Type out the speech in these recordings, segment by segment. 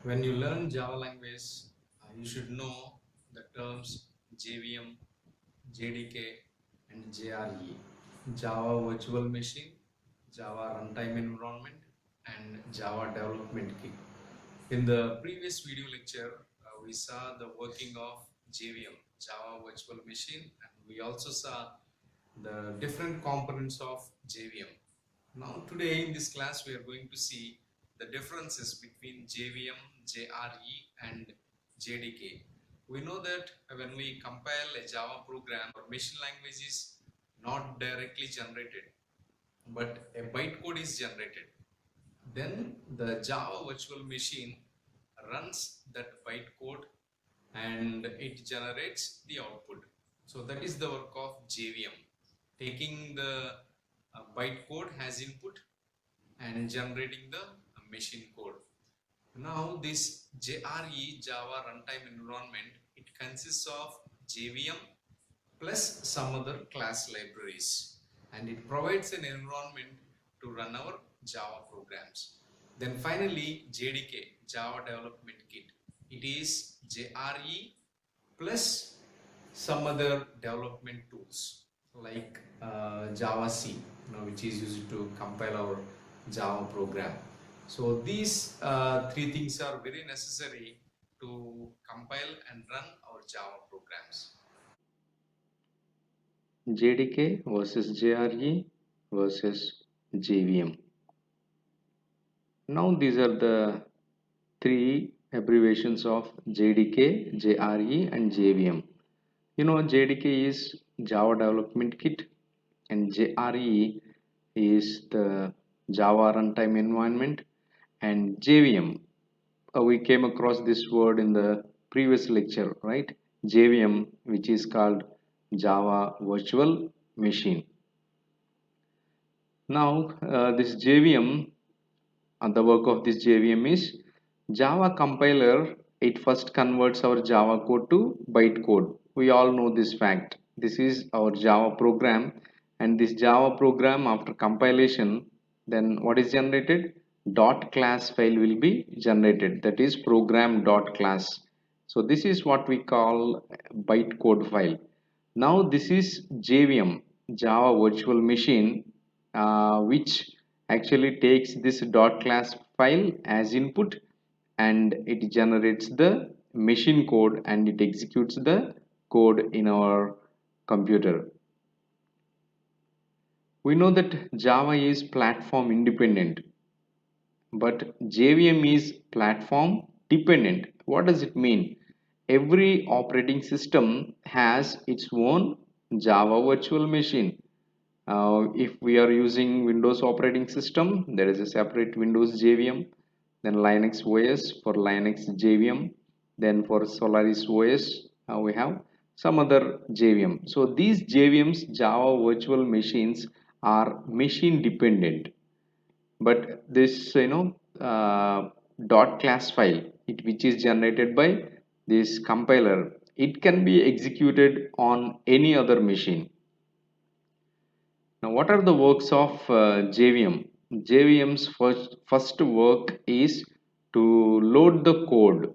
When you learn Java language, you should know the terms JVM, JDK, and JRE. Java Virtual Machine, Java Runtime Environment, and Java Development Kit. In the previous video lecture, we saw the working of JVM, Java Virtual Machine, and we also saw the different components of JVM. Now today in this class we are going to see the differences between JVM, JRE and JDK. We know that when we compile a Java program, or machine language is not directly generated, but a bytecode is generated. Then the Java virtual machine runs that bytecode and it generates the output. So that is the work of JVM, taking the bytecode as input and generating the machine code. Now this JRE, Java Runtime Environment, it consists of JVM plus some other class libraries, and it provides an environment to run our Java programs. Then finally JDK, Java Development Kit. It is JRE plus some other development tools like Java C, which is used to compile our Java program. So these three things are very necessary to compile and run our Java programs. JDK versus JRE versus JVM. Now these are the three abbreviations of JDK, JRE and JVM. You know, JDK is Java Development Kit and JRE is the Java Runtime Environment, and JVM, we came across this word in the previous lecture, right? JVM, which is called Java Virtual Machine. Now, this JVM, the work of this JVM is Java compiler. It first converts our Java code to bytecode. We all know this fact. This is our Java program, and this Java program, after compilation, then what is generated? Dot class file will be generated. That is program dot class. So this is what we call bytecode file. Now this is JVM, Java Virtual Machine, which actually takes this dot class file as input, and it generates the machine code and it executes the code in our computer. We know that Java is platform independent, but JVM is platform dependent. What does it mean? Every operating system has its own Java virtual machine. If we are using Windows operating system, there is a separate Windows JVM, then Linux OS for Linux JVM, then for Solaris OS we have some other JVM. So these JVMs, Java virtual machines, are machine dependent, but this dot class file, which is generated by this compiler, it can be executed on any other machine. Now, what are the works of JVM? JVM's first work is to load the code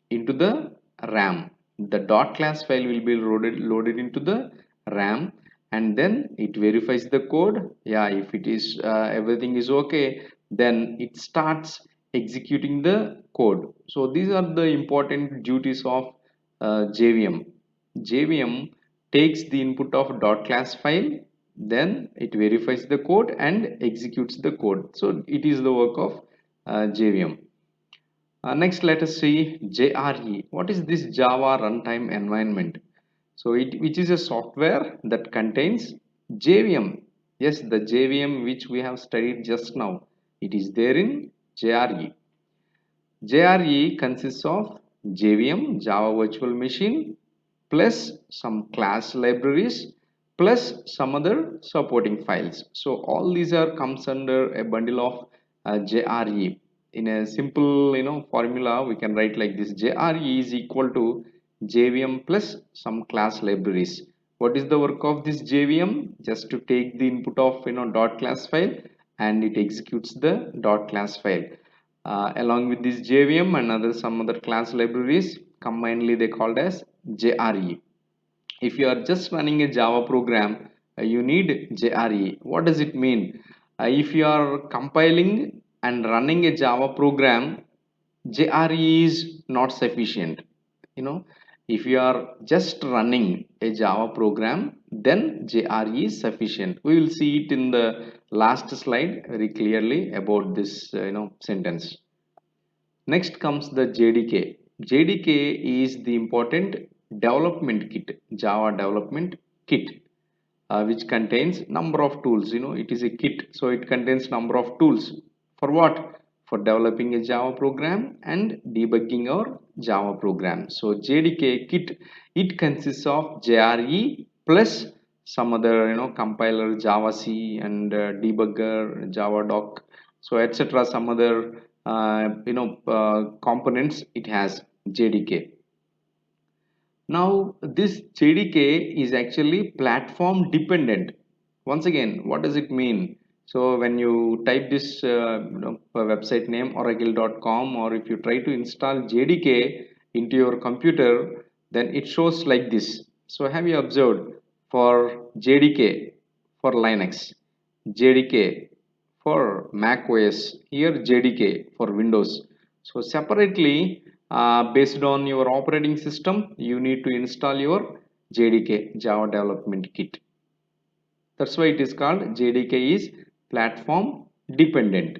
into the RAM. The dot class file will be loaded into the RAM, and then it verifies the code. Yeah, if it is everything is okay, then it starts executing the code. So these are the important duties of JVM. JVM takes the input of dot class file, then it verifies the code and executes the code. So it is the work of JVM. Next, let us see JRE. What is this Java Runtime Environment? So which is a software that contains JVM. Yes, the JVM which we have studied just now, it is there in JRE. JRE consists of JVM, Java Virtual Machine, plus some class libraries, plus some other supporting files. So all these are comes under a bundle of JRE. In a simple formula, we can write like this: JRE is equal to JVM plus some class libraries. What is the work of this JVM? Just to take the input of dot class file and it executes the dot class file. along with this JVM and some other class libraries, combinedly they called as JRE. If you are just running a Java program, you need JRE. What does it mean? If you are compiling and running a Java program, JRE is not sufficient. You know, if you are just running a Java program, then JRE is sufficient. We will see it in the last slide very clearly about this sentence. Next comes the JDK. JDK is the important development kit, Java development kit, which contains number of tools. It is a kit, so it contains number of tools. For what? For developing a Java program and debugging our Java program. So JDK kit, it consists of JRE plus some other compiler, Java C, and debugger, Java doc, so etc. Some other components it has JDK. Now this JDK is actually platform dependent. Once again, what does it mean? So when you type this website name oracle.com, or if you try to install JDK into your computer, then it shows like this. So have you observed, for JDK for Linux, JDK for Mac OS, here JDK for Windows. So separately, based on your operating system, you need to install your JDK, Java Development Kit. That's why it is called JDK is platform dependent.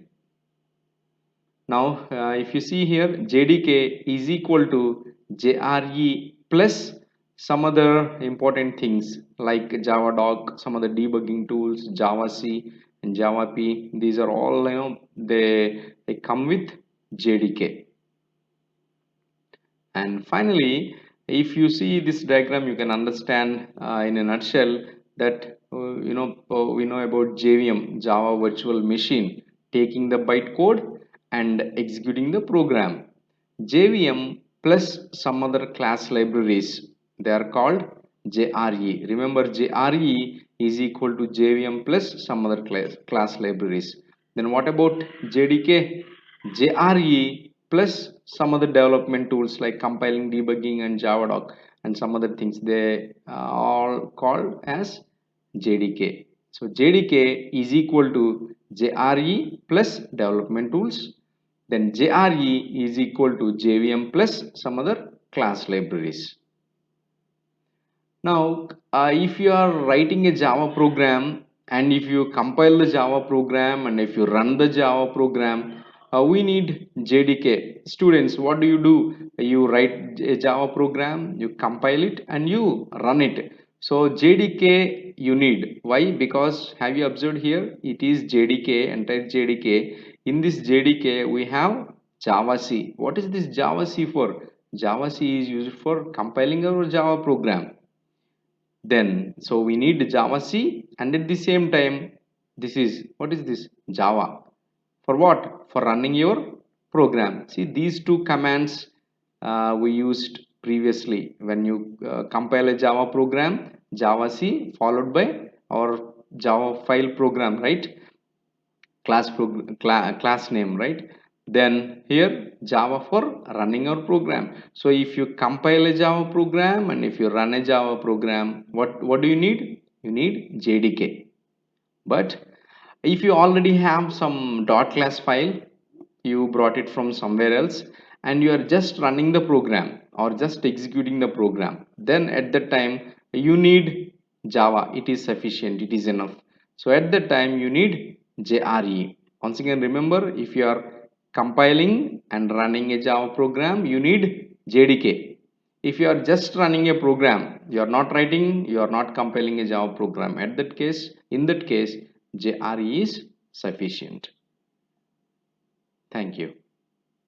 Now, if you see here, JDK is equal to JRE plus some other important things like Java doc, some other debugging tools, Java C and Java P. These are all they come with JDK. And finally, if you see this diagram, you can understand in a nutshell that we know about JVM, Java Virtual Machine, taking the bytecode and executing the program. JVM plus some other class libraries, they are called JRE. Remember, JRE is equal to JVM plus some other class libraries. Then what about JDK? JRE plus some other development tools like compiling, debugging, and Javadoc, and some other things, they all called as JDK. So JDK is equal to JRE plus development tools. Then JRE is equal to JVM plus some other class libraries. Now, if you are writing a Java program, and if you compile the Java program, and if you run the Java program, we need JDK. Students, what do? You write a Java program, you compile it, and you run it. So JDK you need. Why? Because have you observed here? It is JDK, entire JDK. In this JDK, we have Java C. What is this Java C for? Java C is used for compiling our Java program. Then so we need Java C, and at the same time, this is, what is this? Java. For what? For running your program. See, these two commands we used previously when you compile a Java program, Java C followed by our Java file program, right? Class name, right? Then here Java for running our program. So if you compile a Java program and if you run a Java program, what do you need? You need JDK. But if you already have some .class file, you brought it from somewhere else, and you are just running the program or just executing the program, then at that time you need Java. It is sufficient, it is enough. So at that time you need JRE. Once again, remember, if you are compiling and running a Java program, you need JDK. If you are just running a program, you are not writing, you are not compiling a Java program, at that case, in that case, JRE is sufficient. Thank you.